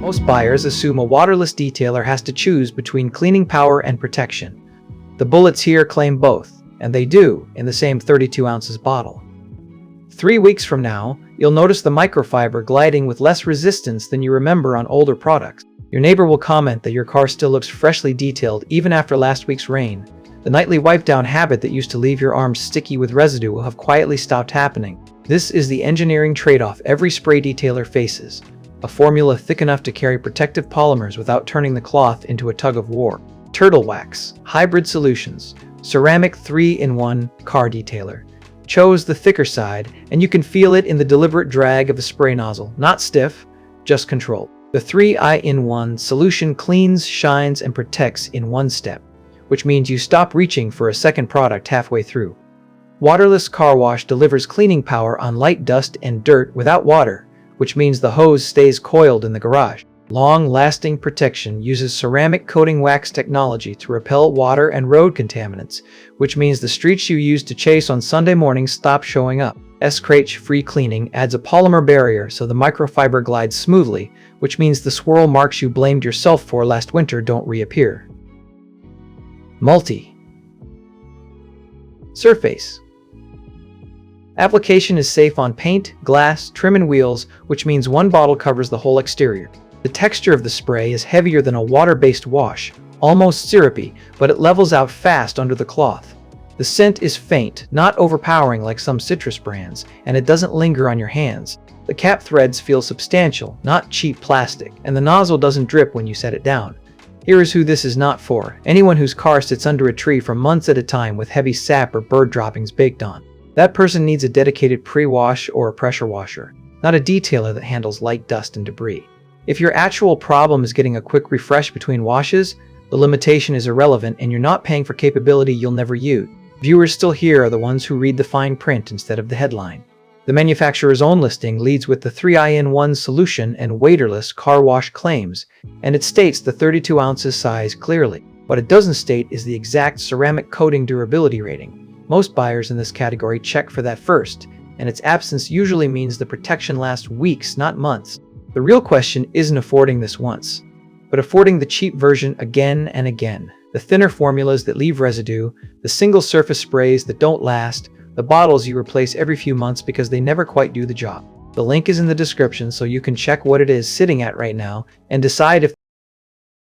Most buyers assume a waterless detailer has to choose between cleaning power and protection. The bullets here claim both, and they do, in the same 32 ounces bottle. 3 weeks from now, you'll notice the microfiber gliding with less resistance than you remember on older products. Your neighbor will comment that your car still looks freshly detailed even after last week's rain. The nightly wipe-down habit that used to leave your arms sticky with residue will have quietly stopped happening. This is the engineering trade-off every spray detailer faces. A formula thick enough to carry protective polymers without turning the cloth into a tug-of-war. Turtle Wax Hybrid Solutions Ceramic 3-in-1 Car Detailer. Chose the thicker side, and you can feel it in the deliberate drag of a spray nozzle. Not stiff, just controlled. The 3-in-1 solution cleans, shines, and protects in one step, which means you stop reaching for a second product halfway through. Waterless Car Wash delivers cleaning power on light dust and dirt without water, which means the hose stays coiled in the garage. Long-lasting protection uses ceramic coating wax technology to repel water and road contaminants, which means the streets you used to chase on Sunday mornings stop showing up. Scratch-free cleaning adds a polymer barrier so the microfiber glides smoothly, which means the swirl marks you blamed yourself for last winter don't reappear. Multi-Surface Application is safe on paint, glass, trim, and wheels, which means one bottle covers the whole exterior. The texture of the spray is heavier than a water-based wash, almost syrupy, but it levels out fast under the cloth. The scent is faint, not overpowering like some citrus brands, and it doesn't linger on your hands. The cap threads feel substantial, not cheap plastic, and the nozzle doesn't drip when you set it down. Here is who this is not for: anyone whose car sits under a tree for months at a time with heavy sap or bird droppings baked on. That person needs a dedicated pre-wash or a pressure washer, not a detailer that handles light dust and debris. If your actual problem is getting a quick refresh between washes, the limitation is irrelevant and you're not paying for capability you'll never use. Viewers still here are the ones who read the fine print instead of the headline. The manufacturer's own listing leads with the 3-in-1 solution and waterless car wash claims, and it states the 32 ounces size clearly. What it doesn't state is the exact ceramic coating durability rating. Most buyers in this category check for that first, and its absence usually means the protection lasts weeks, not months. The real question isn't affording this once, but affording the cheap version again and again. The thinner formulas that leave residue, the single surface sprays that don't last, the bottles you replace every few months because they never quite do the job. The link is in the description so you can check what it is sitting at right now and decide if